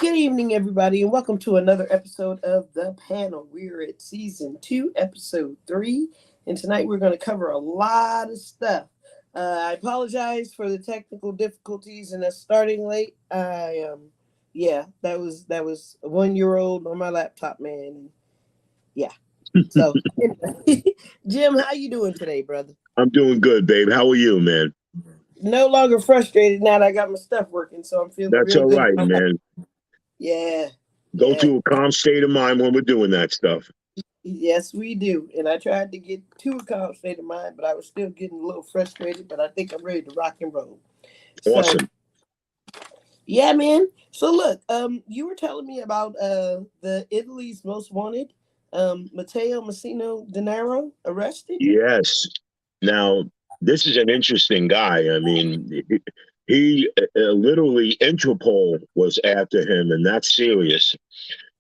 Good evening, everybody, and welcome to another episode of The Panel. We're at season 2, episode 3, and tonight we're going to cover a lot of stuff. I apologize for the technical difficulties and us starting late. That was a 1-year-old on my laptop, man. And yeah. So, Jim, how you doing today, brother? I'm doing good, babe. How are you, man? No longer frustrated now that I got my stuff working, so I'm feeling That's real all good. right, man. Yeah. Go Yeah. to a calm state of mind when we're doing that stuff. Yes, we do. And I tried to get to a calm state of mind, but I was still getting a little frustrated. But I think I'm ready to rock and roll. So, Awesome. yeah, man. So look, you were telling me about the Italy's most wanted, Matteo Messina Denaro arrested. Yes. Now, this is an interesting guy. I mean, he literally Interpol was after him, and that's serious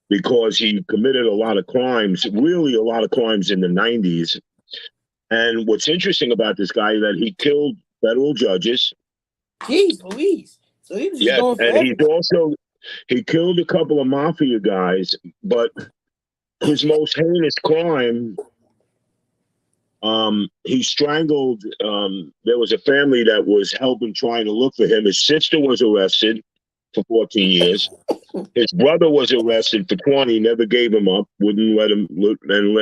because he committed a lot of crimes, really a lot of crimes in the 90s. And what's interesting about this guy is that he killed federal judges. Jeez Louise. So he was just Yes, going for and everything. he killed a couple of mafia guys, but his most heinous crime, he strangled, there was a family that was helping trying to look for him. His sister was arrested for 14 years. His brother was arrested for 20, never gave him up, wouldn't let him let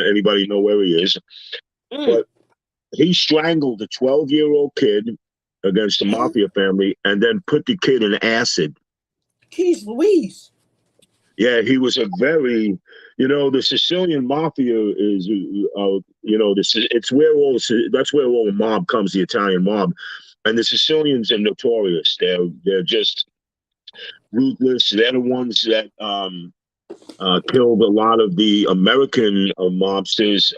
anybody know where he is. But he strangled a 12-year-old kid against the mafia family and then put the kid in acid. Jeez Louise. Yeah, he was a very, the Sicilian mafia is, it's where that's where all the mob comes, the Italian mob, and the Sicilians are notorious. They're just ruthless. They're the ones that killed a lot of the American mobsters,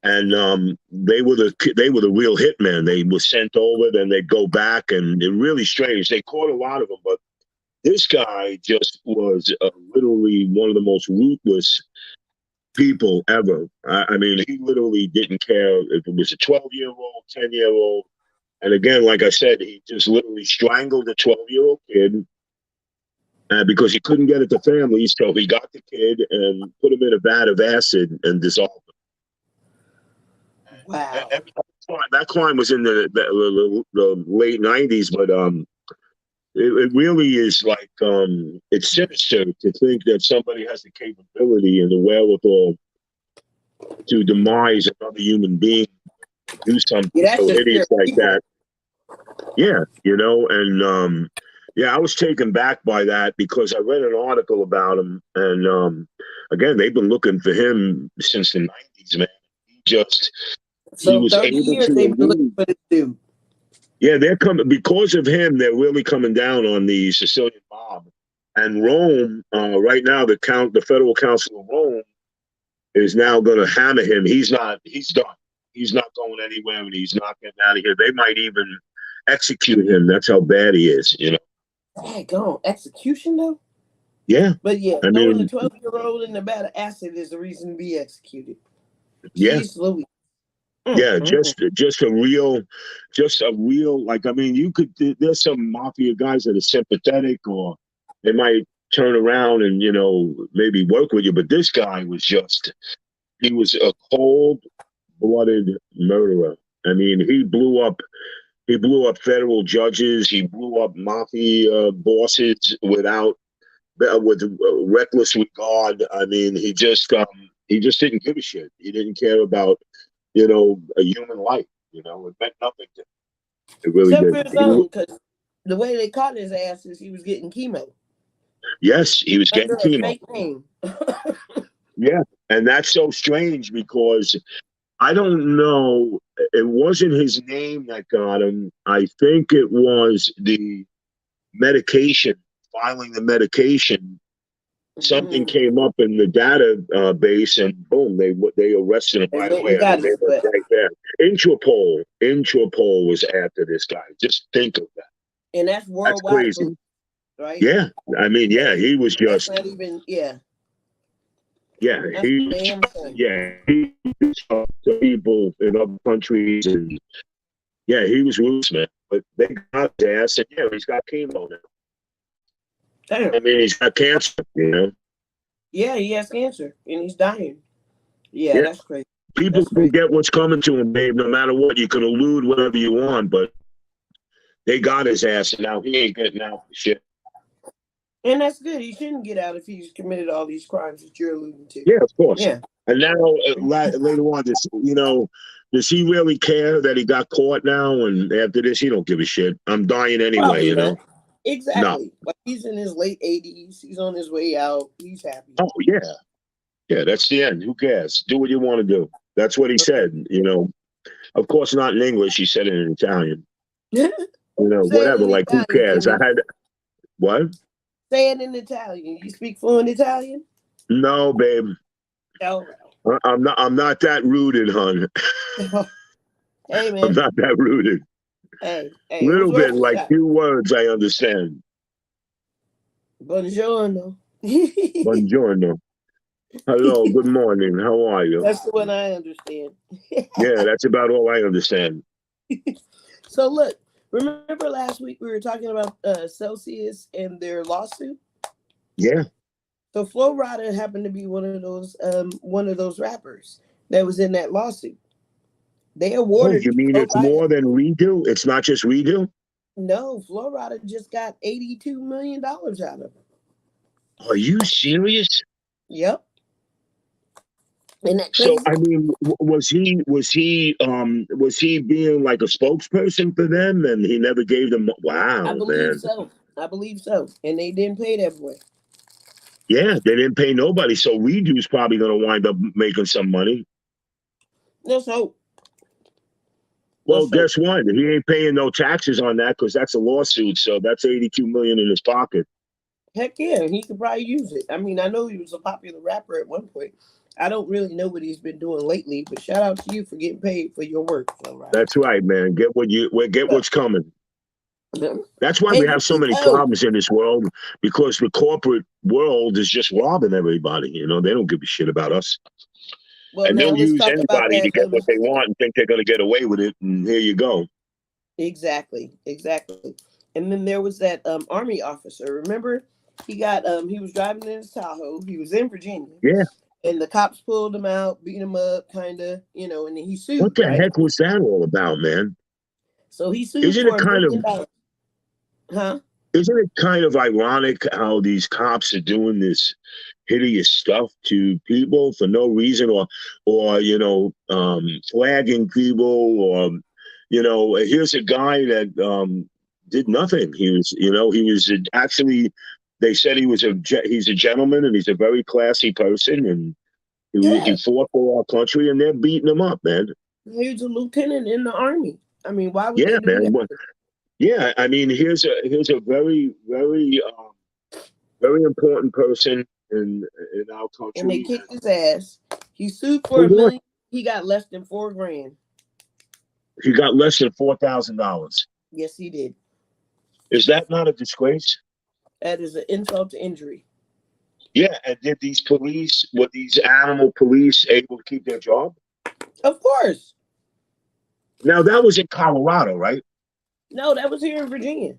and they were the real hitmen. They were sent over, then they'd go back, and they're really strange. They caught a lot of them, but this guy just was literally one of the most ruthless people ever. I mean, he literally didn't care if it was a 12-year-old, 10-year-old. And again, like I said, he just literally strangled a 12-year-old kid because he couldn't get at the family. So he got the kid and put him in a vat of acid and dissolved him. Wow. That crime was in the late 90s, but it really is like, it's sinister to think that somebody has the capability and the wherewithal to demise another human being, do something so hideous like that. Yeah, and I was taken back by that because I read an article about him, and again, they've been looking for him since the 90s, man. He was 30 able years to they've been looking for this dude. Yeah, they're coming because of him. They're really coming down on the Sicilian mob, and Rome. Right now, the Federal Council of Rome is now going to hammer him. He's not. He's done. He's not going anywhere, and he's not getting out of here. They might even execute him. That's how bad he is. Daggone, execution though. Yeah, But yeah, I throwing mean, a 12-year-old in the vat of acid is the reason to be executed. yeah. Jeez Louise. Yeah, just a real, like, I mean, there's some mafia guys that are sympathetic, or they might turn around and, maybe work with you. But this guy he was a cold-blooded murderer. I mean, he blew up federal judges. He blew up mafia bosses with reckless regard. I mean, he just didn't give a shit. He didn't care about a human life. It meant nothing to him. It really Except for did. his own, because the way they caught his ass is he was getting chemo. Yes, he was getting Under a chemo. fake name. Yeah, and that's so strange because I don't know. It wasn't his name that got him. I think it was the medication, filing the medication. Something came up in the database, and boom, they arrested him right away. I mean, they were right there. Interpol was after this guy. Just think of that. And that's worldwide. That's crazy, right? Yeah, I mean, yeah, he was just. That's not even, yeah. Yeah, he people in other countries, and yeah, he was ruthless, man. But they got his ass, and yeah, he's got chemo now. Damn. I mean, he's got cancer, you know? Yeah, he has cancer and he's dying. Yeah, Yeah. that's crazy. People That's can crazy. get what's coming to him, babe, no matter what. You can elude whatever you want, but they got his ass, and now he ain't getting out for shit. And that's good. He shouldn't get out if he's committed all these crimes that you're alluding to. Yeah, of course. Yeah. And now, later on, does he really care that he got caught now? And after this, he don't give a shit. I'm dying anyway, Probably you know? not. No. Exactly. Like he's in his late 80s. He's on his way out. He's happy. Oh, yeah. Yeah, that's the end. Who cares? Do what you want to do. That's what he said, you know. Of course, not in English. He said it in Italian. Say You know, it whatever. in Like, who Italian, cares? I Jimmy. had, what? Say it in Italian. You speak fluent Italian? No, babe. Oh, I'm not that rooted, hon. well. Hey, I'm man. not that rooted. Hey, it was Little worth bit, a like shot. few words I understand. Buongiorno. Buongiorno. Hello, good morning. How are you? That's the one I understand. Yeah, that's about all I understand. So look, remember last week we were talking about Celsius and their lawsuit? Yeah. So Flo Rida happened to be one of those rappers that was in that lawsuit. They Oh, awarded you mean Flo it's Rida. more than redo? It's not just redo? No, Flo Rida just got $82 million out of it. Are you serious? Yep. Isn't that So, crazy? I mean, was he being like a spokesperson for them, and he never gave them? I Wow, believe man. so. I believe so. And they didn't pay that boy. Yeah, they didn't pay nobody, so redo's probably going to wind up making some money. Let's hope. Well, Let's hope. guess what? He ain't paying no taxes on that because that's a lawsuit. So that's 82 million in his pocket. Heck yeah, he could probably use it. I mean, I know he was a popular rapper at one point. I don't really know what he's been doing lately, but shout out to you for getting paid for your work, Flo Rida. That's right, man. Get what's coming. That's why Hey, we have so many problems in this world, because the corporate world is just robbing everybody. You know, they don't give a shit about us. well, And now they'll let's use talk about anybody to that. get what they want and think they're going to get away with it. And here you go. Exactly. And then there was that army officer. Remember, he was driving in his Tahoe. He was in Virginia. Yeah. And the cops pulled him out, beat him up, kind of, and then he What sued, the right? heck was that all about, man? So he sued Isn't for it $1 kind of million. Huh? isn't it kind of ironic how these cops are doing this hideous stuff to people for no reason, or flagging people, or here's a guy that did nothing. He was actually, they said he's a gentleman and he's a very classy person, and he Yeah. fought for our country, and they're beating him up, man. He was a lieutenant in the army. I mean, why would Yeah, they do man. that? Yeah, I mean, here's a very, very, very important person in our And they country. kicked his ass. He sued for For $1 what? million. He got less than $4,000. He got less than $4,000. Yes, he did. Is that not a disgrace? That is an insult to injury. Yeah, and were these animal police able to keep their job? Of course. Now, that was in Colorado, right? No, that was here in Virginia.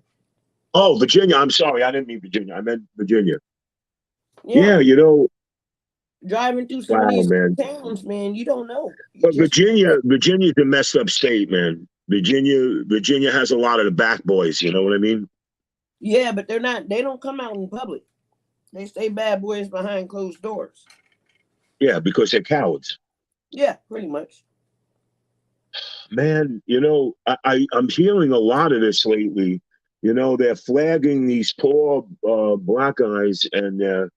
Oh, Virginia. I'm sorry. I didn't mean Virginia. I meant Virginia. Yeah. Yeah, Driving through some of wow, these man. towns, man, you don't know. You But just don't know. Virginia's a messed up state, man. Virginia has a lot of the back boys. You know what I mean? Yeah, but they don't come out in public. They stay bad boys behind closed doors. Yeah, because they're cowards. Yeah, pretty much. Man, I'm hearing a lot of this lately. They're flagging these poor black guys, and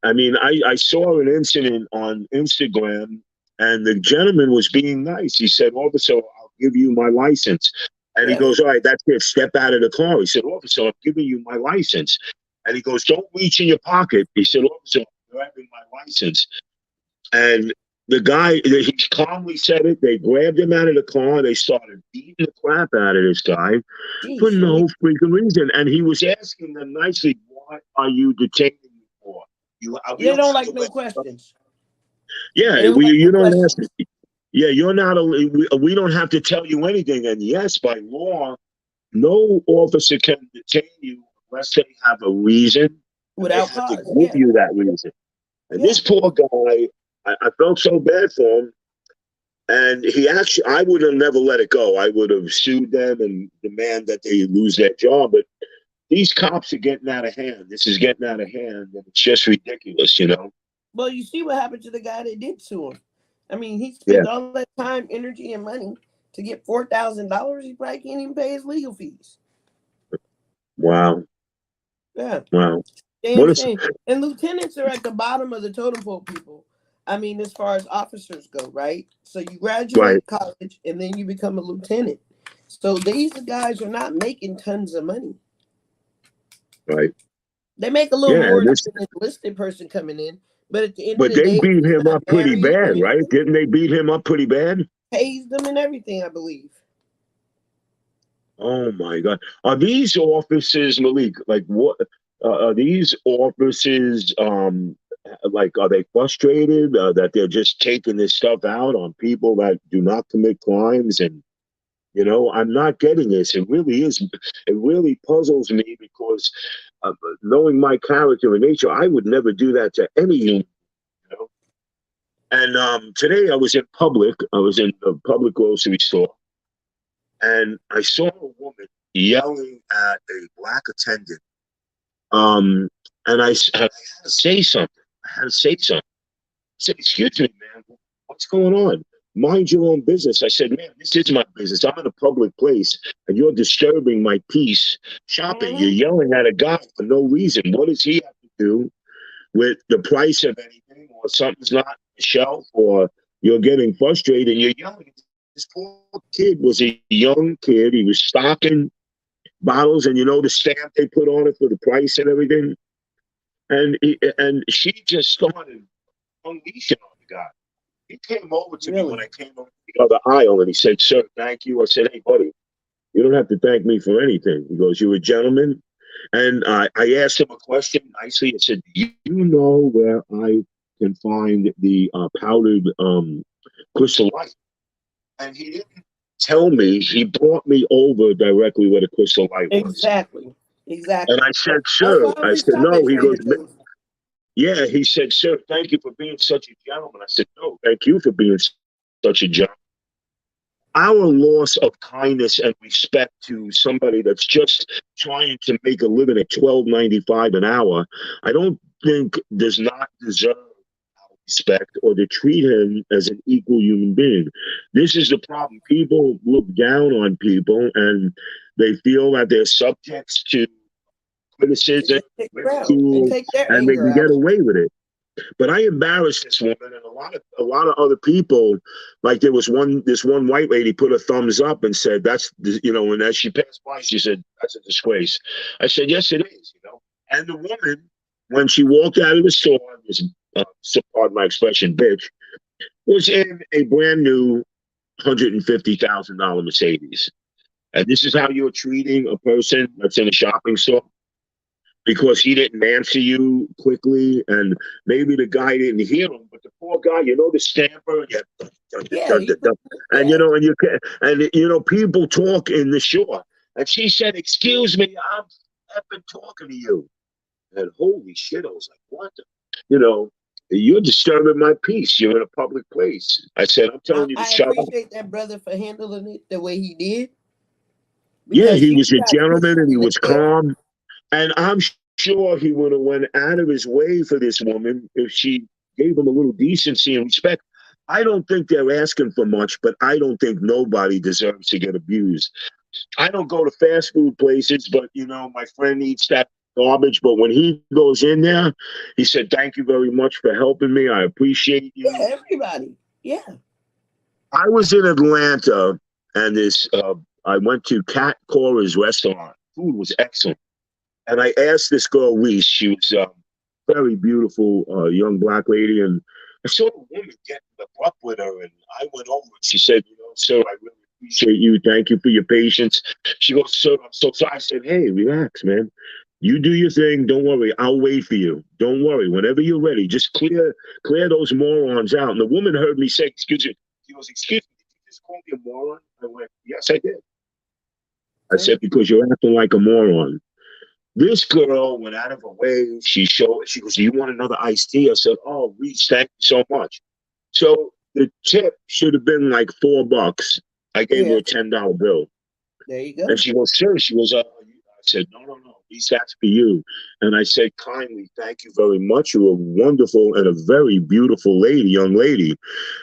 I mean, I saw an incident on Instagram, and the gentleman was being nice. He said, "Officer, I'll give you my license." And he Yeah. goes, "All right, that's it. Step out of the car." He said, "Officer, I'm giving you my license." And he goes, "Don't reach in your pocket." He said, "Officer, I'm grabbing my license." And the guy, he calmly said it. They grabbed him out of the car. They started beating the crap out of this guy for Jeez, no freaking reason. And he was asking them nicely, "What are you detaining me for? We they don't don't have like to no let you go." questions. They Yeah, don't like you no don't ask. questions. Yeah, you're not. We don't have to tell you anything. And yes, by law, no officer can detain you unless they have a reason, and they Without have to cause, give yeah. you that reason. And Yeah. this poor guy, I felt so bad for him. And he actually, I would have never let it go. I would have sued them and demand that they lose their job. But these cops are getting out of hand. This is getting out of hand, and it's just ridiculous, you know? Well, you see what happened to the guy that did sue him. I mean, he Yeah. spent all that time, energy, and money to get $4,000. He probably can't even pay his legal fees. Wow. Yeah. Wow. Damn What is, shame. And lieutenants are at the bottom of the totem pole, people. I mean, as far as officers go, right? So you right, graduate college and then you become a lieutenant. So these guys are not making tons of money. right. They make a little Yeah. more And than this, an enlisted person coming in. But at the end of but the they day, beat if he's him not up pretty married or bad, right? anything, Didn't they beat him up pretty bad? pays them and everything, I believe. Oh my God. Are these offices, Malik, like what are these offices like are they frustrated that they're just taking this stuff out on people that do not commit crimes? And I'm not getting this. It really puzzles me because knowing my character and nature, I would never do that to any human, you know. And today I was in public. I was in a public grocery store, and I saw a woman yelling at a black attendant. Um, and I had to say something. I had to say something. I said, "Excuse me, man, what's going on? Mind your own business." I said, "Man, this is my business. I'm in a public place, and you're disturbing my peace shopping. You're Mm-hmm. yelling at a guy for no reason. What does he have to do with the price of anything, or something's not on the shelf, or you're getting frustrated and you're yelling?" This poor kid was a young kid. He was stocking bottles, and the stamp they put on it for the price and everything. And she just started unleashing on the guy. He came over to me when Really? I came over the other aisle, and he said, "Sir, thank you." I said, "Hey, buddy, you don't have to thank me for anything." He goes, "You're a gentleman." And I asked him a question nicely. I said, "Do you know where I can find the powdered Crystal Light?" And he didn't tell me. He brought me over directly where the Crystal Light was. Exactly. And Exactly. I said, That's "Sir," why I I only said, stop "No." at He goes, Trader Joe's. "Yeah." He said, "Sir, thank you for being such a gentleman." I said, "No, thank you for being such a gentleman." Our loss of kindness and respect to somebody that's just trying to make a living at $12.95 an hour, I don't think does not deserve our respect or to treat him as an equal human being. This is the problem. People look down on people and they feel that they're subjects to To criticism, just stick around and ridicule, take their and they anger can out get on away you. with it. But I embarrassed this woman, and a lot of other people. Like there was this one white lady put a thumbs up and said, And as she passed by, she said, "That's a disgrace." I said, "Yes, it is." And the woman, when she walked out of the store, this, pardon my expression, bitch, was in a brand new $150,000 Mercedes. And this is how you're treating a person that's in a shopping store because he didn't answer you quickly, and maybe the guy didn't hear him, but the poor guy, the stamper, yeah, Yeah, and yeah. people talk in the shore, and she said, "Excuse me, I'm effing talking to you," and holy shit, I was like, "What?" You know, you're disturbing my peace. You're in a public place. I said, "I'm telling you to I shut up." appreciate that brother for handling it the way he did Yeah, because he see, was we a got gentleman and Christians he in was there. calm. And I'm sure he would have went out of his way for this woman if she gave him a little decency and respect. I don't think they're asking for much, but I don't think nobody deserves to get abused. I don't go to fast food places, but my friend eats that garbage. But when he goes in there, he said, "Thank you very much for helping me. I appreciate Yeah, you." everybody. Yeah. I was in Atlanta, and I went to Cat Cora's restaurant. Food was excellent. And I asked this girl, Reese, she was a very beautiful young black lady, and I saw a woman getting abrupt with her, and I went over and she said, "Sir, I really appreciate you. Thank you for your patience." She goes, "Sir, I'm so sorry." I said, "Hey, relax, man. You do your thing. Don't worry. I'll wait for you. Don't worry. Whenever you're ready, just clear those morons out." And the woman heard me say, "Excuse me." She goes, "Excuse me, did you just call me a moron?" I went, "Yes, I did." I See? said, "Because you're acting like a moron." This girl went out of her way. She goes, "Do you want another iced tea?" I said, "Oh, Reese, thank you so much." So the tip should have been like $4. I gave her Yeah. a $10 bill. There you And go. she goes, "Sir," she goes, I said, "No, no, no, Reese, that's for you." And I said, "Kindly, thank you very much. You're a wonderful and a very beautiful lady, young lady."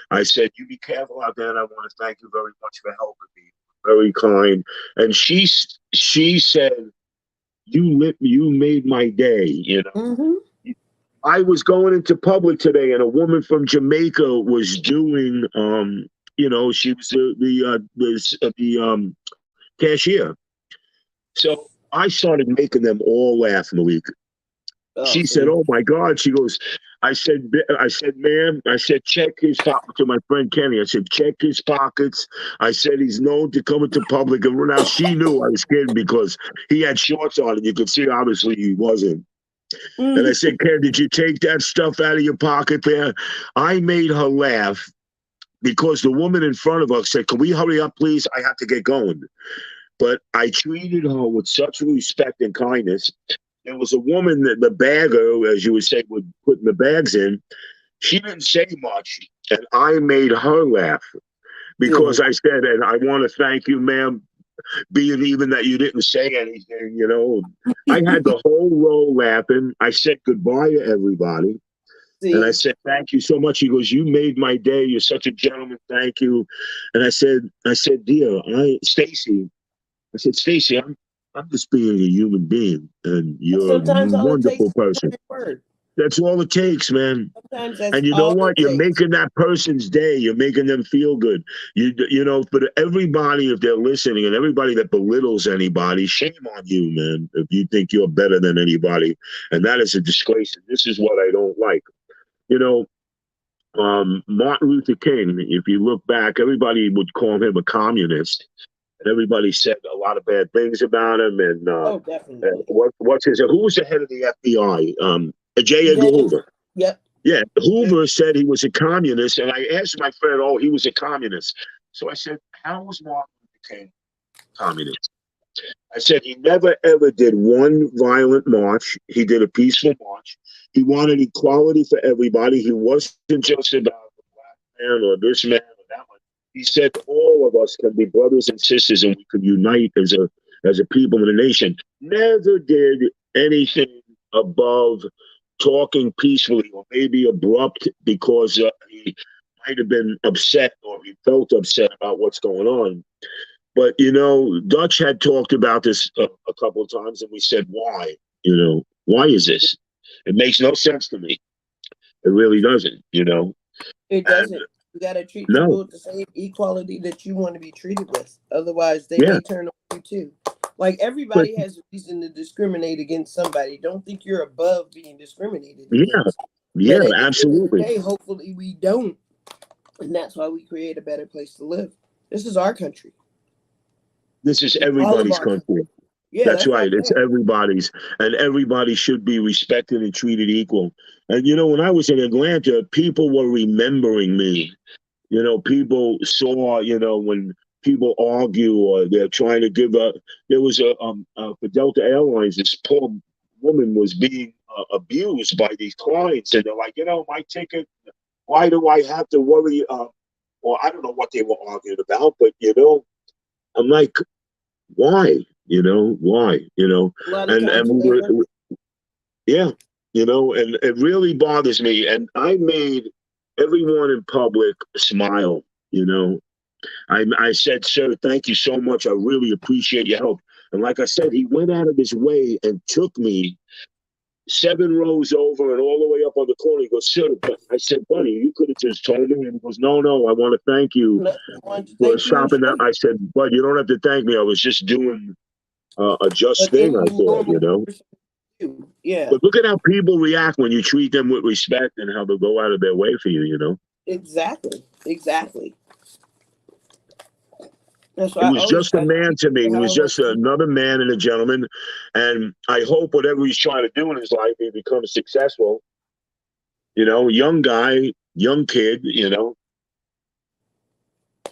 I said, "You be careful out there, and I want to thank you very much for helping me. Very kind." And she said, you made my day, you know. Mm-hmm. I was going into public today, and a woman from Jamaica was doing, she was the cashier. So I started making them all laugh, Malik. Oh, She said, see. "Oh my God!" She goes, "I said, ma'am, I said, check his pocket to my friend Kenny. I said, check his pockets. I said, he's known to come into public." And now she knew I was kidding because he had shorts on, and you could see obviously he wasn't. And I Mm-hmm. said, "Ken, did you take that stuff out of your pocket there?" I made her laugh because the woman in front of us said, "Can we hurry up, please? I have to get going." But I treated her with such respect and kindness. There was a woman that the bagger, as you would say, would put the bags in. She didn't say much, and I made her laugh because Good. I said, "And I want to thank you, ma'am, being even that you didn't say anything, you know." I had the whole row laughing. I said goodbye to everybody. And I See. said, "Thank you so much." He goes, "You made my day. You're such a gentleman. Thank you." And I said, "Dear, Stacy, I'm just being a human being, and And you're a sometimes all it takes wonderful is a person. kind word. That's all it takes, man." Sometimes that's And you know all what? it You're takes. making that person's day. You're making them feel good. But everybody, if they're listening, and everybody that belittles anybody, shame on you, man. If you think you're better than anybody, and that is a disgrace. And this is what I don't like. You know, Martin Luther King. If you look back, everybody would call him a communist, and everybody said a lot of bad things about him. Oh, And definitely. what's his? Who was the head of the FBI? J. Edgar James. Hoover. Yep. Yeah, Hoover said he was a communist, and I asked my friend, "Oh, he was a communist." So I said, "How was Martin Luther King communist?" I said he never ever did one violent march. He did a peaceful march. He wanted equality for everybody. He wasn't just about the black man or this man or that one. He said all of us can be brothers and sisters, and we could unite as a people and a nation. Never did anything above talking peacefully or maybe abrupt because he might have been upset or he felt upset about what's going on. But Dutch had talked about this a couple of times, and we said, "Why? Why is this? It makes no sense to me. It really doesn't. It And doesn't. You got to treat no, people with the same equality that you want to be treated with. Otherwise, they yeah, may turn on you too. Like but everybody has a reason to discriminate against somebody. Don't think you're above being discriminated yeah, against. But yeah, at the end of the absolutely. day, hopefully we don't. And that's why we create a better place to live. This is our country. This is It's all of everybody's our country. country. Yeah, That's that's what right. I'm It's saying. everybody's, and everybody should be respected and treated equal. And when I was in Atlanta, people were remembering me. People saw, when people argue or they're trying to give up. There was for Delta Airlines, this poor woman was being abused by these clients, and they're like, my ticket. Why do I have to worry? Or I don't know what they were arguing about, but I'm like, why? Why? A lot of And times it ain't worth it. yeah, and it really bothers me. And I made everyone in public smile. I said, "Sir, thank you so much. I really appreciate your help." And like I said, he went out of his way and took me 7 rows over and all the way up on the corner. He goes, "Sir," but I said, "Buddy, you could have just told me." And he goes, "No, no, I want to thank you No, I want to for thank you and stopping show that." you. I said, "Bud, you don't have to thank me. I was just doing a just But thing, in I the thought. normal course of you, yeah, But look at how people react when you treat them with respect and how they'll go out of their way for you. exactly, exactly. That's He why I was always just a try to man treat to me. people He how I was want just to be. another man and a gentleman. And I hope whatever he's trying to do in his life, he becomes successful. Young guy, young kid.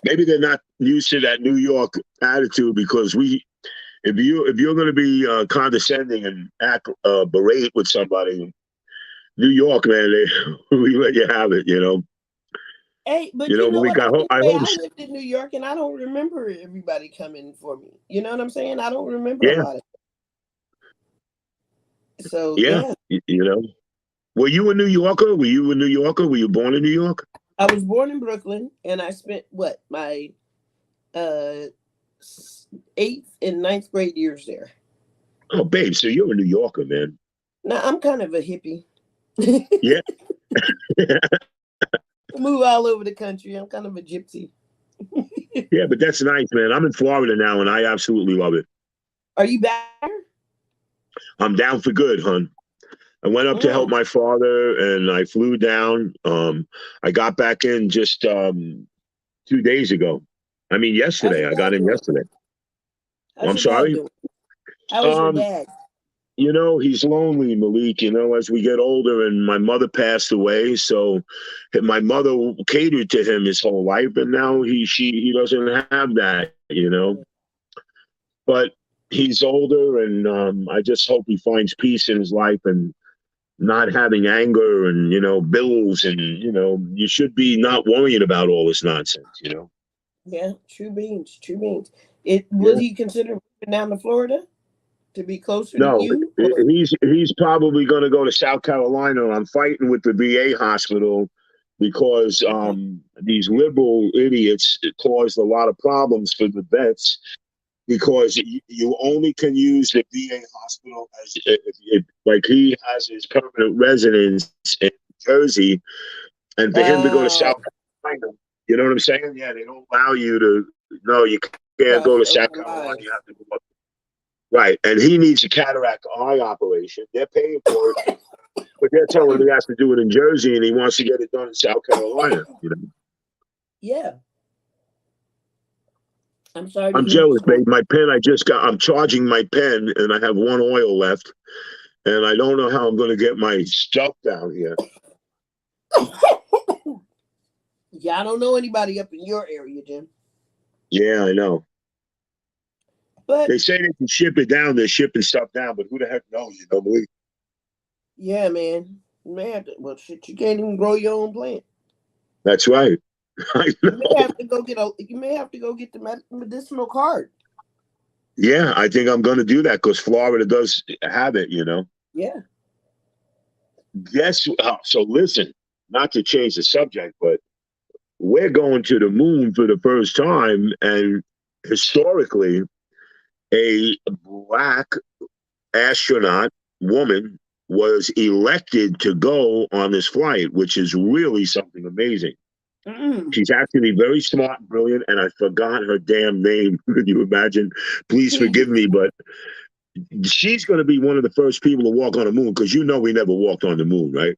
Maybe they're not used to that New York attitude because if you're going to be condescending and act berate with somebody, New York, man, we let you have it. Hey, but you know Malik, what I can I say? hope, I lived in New York, and I don't remember everybody coming for me. You know what I'm saying? I don't remember a yeah, lot of it. So yeah, yeah, you know. Were you a New Yorker? Were you a New Yorker? Were you born in New York? I was born in Brooklyn, and I spent what my uh eighth and ninth grade years there. Oh, babe, so you're a New Yorker, man. Now I'm kind of a hippie. Yeah, Move all over the country. I'm kind of a gypsy. yeah, but that's nice, man. I'm in Florida now, and I absolutely love it. Are you back there? I'm down for good, hun. I went up to help Mm, my father, and I flew down. I got back in just 2 days ago. I mean, how's yesterday. your I got dad in doing? yesterday. How's I'm your dad sorry. doing? How is your Um, dad? he's lonely, Malik. As we get older, and my mother passed away, so my mother catered to him his whole life, and now he doesn't have that. But he's older, and I just hope he finds peace in his life and not having anger and bills, and you should be not worrying about all this nonsense. Yeah, true beans, true beans. It would Yeah. he consider moving down to Florida to be closer to No, you? Or he's probably going to go to South Carolina. I'm fighting with the VA hospital because okay. these liberal idiots caused a lot of problems for the vets because you only can use the VA hospital as like he has his permanent residence in Jersey, and for him to go to Uh, South Carolina, you know what I'm saying? Yeah, they don't allow you to. No, you can't go cross to over South Carolina. lines. You have to go up. Right, and he needs a cataract eye operation. They're paying for it, but they're telling him he has to do it in Jersey, and he wants to get it done in South Carolina. Yeah, I'm sorry to I'm hear he's jealous, going. babe. My pen, I just got. I'm charging my pen, and I have one oil left, and I don't know how I'm going to get my stuff down here. Yeah, I don't know anybody up in your area, Jim. Yeah, I know. But They say they can ship it down. They're shipping stuff down, but who the heck knows? Malik? yeah, man, you may have to. Well, shit, you can't even grow your own plant. That's right. I You may know. have to go get a. You may have to go get the medicinal card. Yeah, I think I'm going to do that because Florida does have it. Yeah. Guess so. Listen, not to change the subject, but we're going to the moon for the first time, and historically, a black astronaut woman was elected to go on this flight, which is really something amazing. Mm. She's actually very smart and brilliant, and I forgot her damn name. Can you imagine? Please forgive me, but she's going to be one of the first people to walk on the moon because we never walked on the moon, right?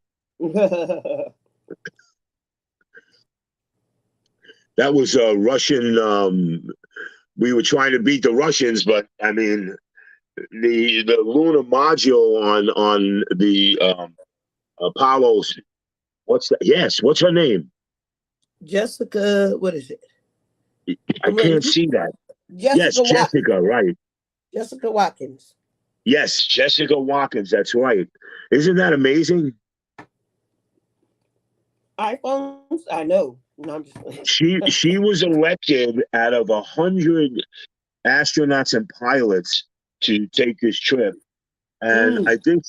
That was a Russian. We were trying to beat the Russians, but I mean, the lunar module on the Apollo's. What's that? Yes, what's her name? Jessica, what is it? I can't see that. Yes, Jessica Watkins. Jessica, right. Jessica Watkins. Yes, Jessica Watkins, that's right. Isn't that amazing? iPhones, I know. No, I'm just She was elected out of 100 astronauts and pilots to take this trip, and mm, I think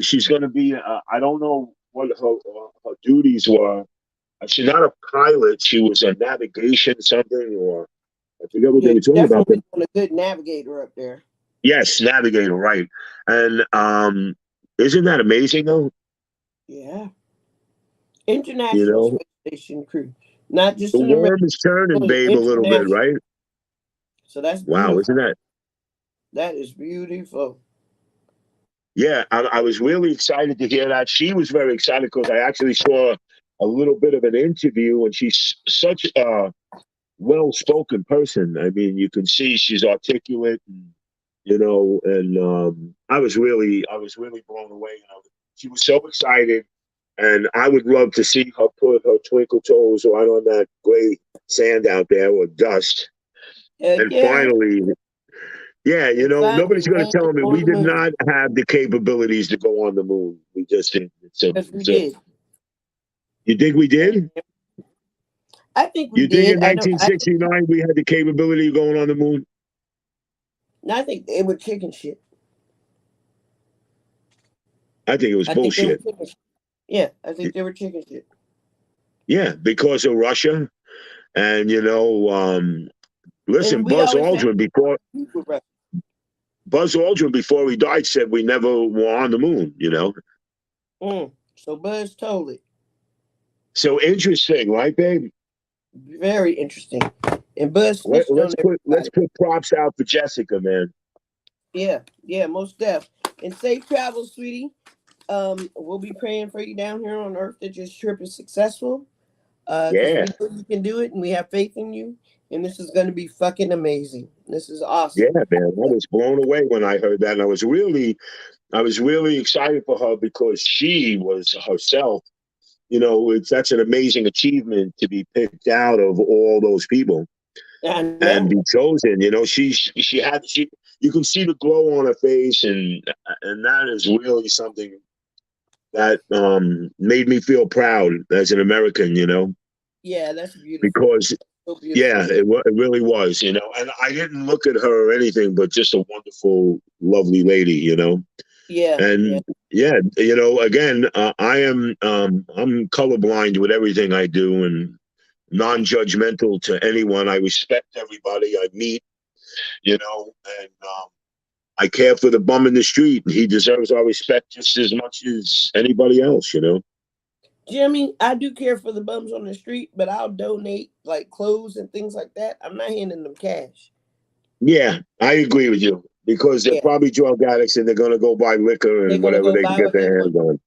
she's going to be. I don't know what her duties were. She's not a pilot. She was a navigation something, or I forget what they yeah, were talking about. definitely a good navigator up there. Yes, navigator, right? And isn't that amazing though? Yeah. You International know, Space Station crew. Not the just an American, worm is turning, but babe, a little bit, international. right? So that's Wow, isn't beautiful. that? That is beautiful. Yeah, I was really excited to hear that. She was very excited because I actually saw a little bit of an interview, and she's such a well-spoken person. I mean, you can see she's articulate, and I was really blown away. She was so excited, and I would love to see her put her twinkle toes right on that gray sand out there or dust. Heck And yeah. finally, Yeah, They finally nobody's going to tell landed me on we the did moon. not have the capabilities to go on the moon. We just didn't. Yes, we did. You think we And did? I think we You think in did. I know. I think. 1969 we had the capability of going on the moon? I think they were chicken shit. I think it was I think they were bullshit. chicken shit. Yeah, I think they were chicken shit. Yeah, because of Russia. And, listen, And we always had people. Buzz Aldrin, before he died, said we never were on the moon. So Buzz told it. So interesting, right, babe? Very interesting. And Buzz snitched on Let's everybody. put props out for Jessica, man. Yeah, most def. And safe travels, sweetie. We'll be praying for you down here on Earth that your trip is successful. Because Yeah, we know you can do it, and we have faith in you. And this is going to be fucking amazing. This is yeah, awesome. man. I was blown away when I heard that, and I was really excited for her because she was herself. That's an amazing achievement to be picked out of all those people I and know. be chosen. You can see the glow on her face, and that is really something that made me feel proud as an American. Yeah, that's beautiful. Because So yeah, beautiful. it really was. And I didn't look at her or anything, but just a wonderful, lovely lady. Yeah, yeah. And yeah, again, I'm colorblind with everything I do and non-judgmental to anyone. I respect everybody I meet, and I care for the bum in the street. He deserves our respect just as much as anybody else. Jimmy, I do care for the bums on the street, but I'll donate like clothes and things like that. I'm not handing them cash. Yeah, I agree with you because they're Yeah, probably drug addicts and they're going to go buy liquor they're and gonna whatever go they can buy get what they their want. hands on.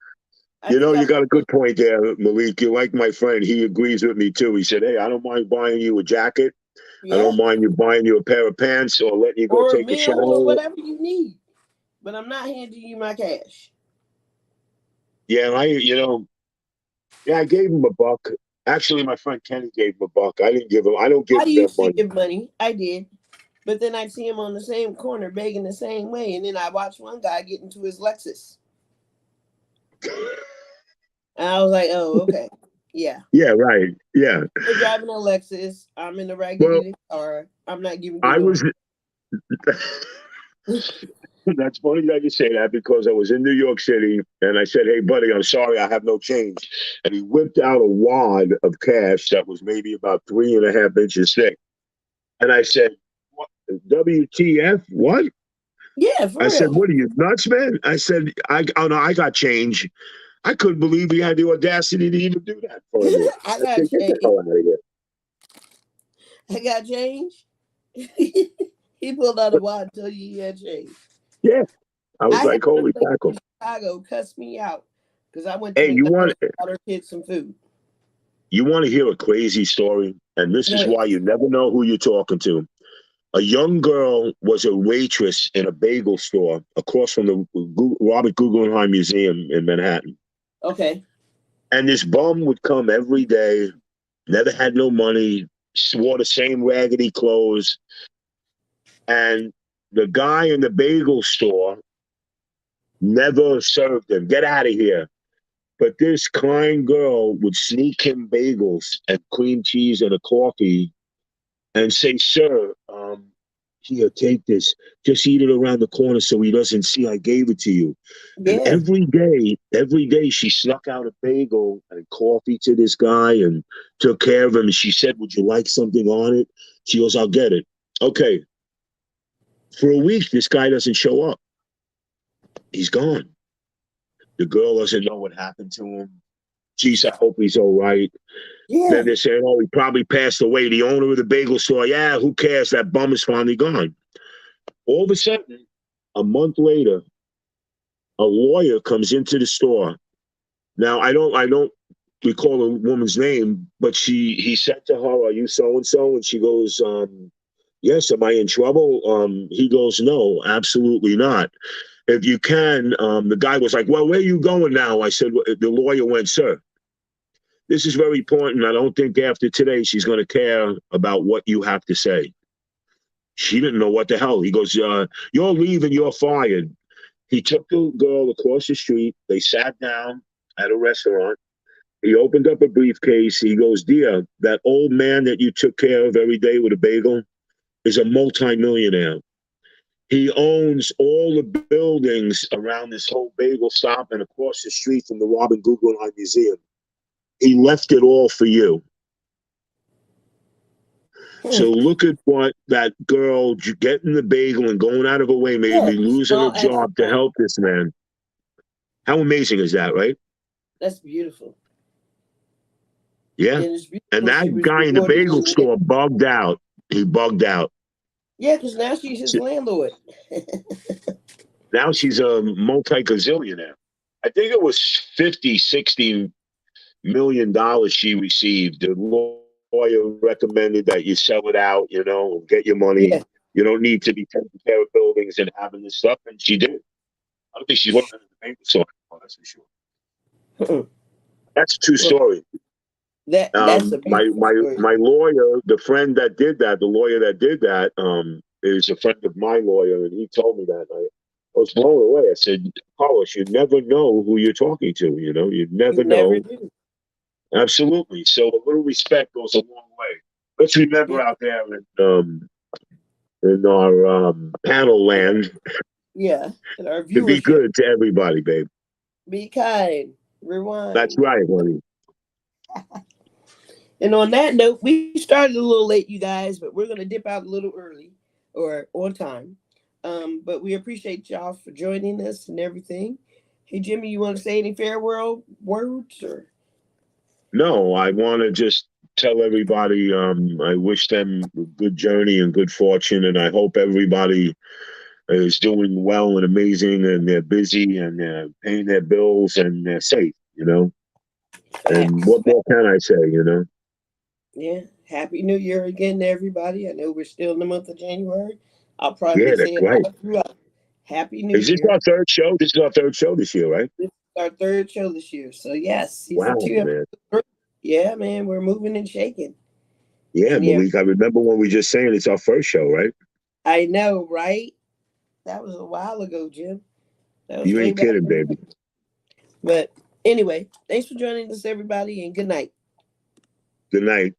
I think You I got a good point there, Malik. You're like my friend. He agrees with me too. He said, "Hey, I don't mind buying you a jacket. I yeah, don't mind you buying you a pair of pants or letting you go or a take a meal or shower." whatever you need. But I'm not handing you my cash. Yeah, yeah, I gave him a buck. Actually, my friend Kenny gave him a buck. I didn't give him. I don't I give them used to money. give money. I did. But then I'd see him on the same corner begging the same way. And then I watched one guy get into his Lexus. And I was like, oh, okay. Yeah. Yeah, right. Yeah. They're driving a Lexus. I'm in a Well, raggedy car. I'm not giving you I no was. That's funny that you say that because I was in New York City and I said, "Hey, buddy, I'm sorry, I have no change." And he whipped out a wad of cash that was maybe about 3.5 inches thick. And I said, "What? WTF? What?" Yeah, for I said, real. "What are you nuts, man?" I said, "Oh no, I got change." I couldn't believe he had the audacity to even do that for me. I I got said, "Get the change. hell out of here!" I got change. He pulled out a watch and told you he had change. Yeah, I was I had like, one "Holy lady tackle!" in Chicago cuss me out because I went to Hey, McDonald's and got her kids some food. you want to hear a crazy story? And this Go is ahead. why you never know who you're talking to. A young girl was a waitress in a bagel store across from the Robert Guggenheim Museum in Manhattan. Okay. And this bum would come every day, never had no money, wore the same raggedy clothes. And the guy in the bagel store never served him. Get out of here. But this kind girl would sneak him bagels and cream cheese and a coffee and say, "Sir, here, take this. Just eat it around the corner so he doesn't see I gave it to you." And Yeah. every day she snuck out a bagel and coffee to this guy and took care of him. And she said, "Would you like something on it?" She goes, "I'll get it." Okay. For a week, this guy doesn't show up. He's gone. The girl doesn't know what happened to him. Geez, I hope he's all right. Then Yeah. they're saying, "Oh, he probably passed away." The owner of the bagel store, yeah, who cares? That bum is finally gone. All of a sudden, a month later, a lawyer comes into the store. Now, I don't recall the woman's name, but he said to her, "Are you so and so?" And she goes, "Yes." "Am I in trouble?" He goes, "No, absolutely not. If you can," the guy was like, "Well, where are you going now?" I said, well, the lawyer went, "Sir, this is very important. I don't think after today she's going to care about what you have to say." She didn't know what the hell. He goes, you're leaving, you're fired. He took the girl across the street. They sat down at a restaurant. He opened up a briefcase. He goes, dear, that old man that you took care of every day with a bagel is a multimillionaire. He owns all the buildings around this whole bagel stop and across the street from the Robin Guggenheim Museum. He left it all for you. So look at what that girl getting the bagel and going out of her way, maybe losing her job to help this man. How amazing is that, right? That's beautiful. Yeah. And that guy in the bagel store bugged out. He bugged out. Yeah, because now she's his landlord. Now she's a multi-gazillionaire. I think it was 50, 60 million dollars she received. The lawyer recommended that you sell it out, you know, and get your money. Yeah. You don't need to be taking care of buildings and having this stuff. And she did. I don't think she's working in the bagel store. Oh, that's for sure. That's a true story. That's a story. My lawyer, the friend that did that, the lawyer that did that, is a friend of my lawyer, and he told me that. I was blown away. I said, Carlos, you never know who you're talking to. You know, you never know. Do. Absolutely. So a little respect goes a long way. Let's remember out there in our panel land. Yeah, in our viewership. To be good to everybody, babe. Be kind. Rewind. That's right, honey. And on that note, we started a little late, you guys, but we're going to dip out a little early or on time. But we appreciate y'all for joining us and everything. Hey, Jimmy, you want to say any farewell words? Or? No, I want to just tell everybody I wish them a good journey and good fortune, and I hope everybody is doing well and amazing, and they're busy and they're paying their bills and they're safe, you know. And what more can I say, you know? Yeah. Happy New Year again to everybody. I know we're still in the month of January. I'll probably say it all throughout. Happy New Year. Is this our third show? This is our third show this year, right? This is our third show this year. So, yes. Season 2. Man. Yeah, man. We're moving and shaking. Yeah, but I remember when we just saying it's our first show, right? I know, right? That was a while ago, Jim. You ain't kidding, baby. But anyway, thanks for joining us, everybody, and good night. Good night.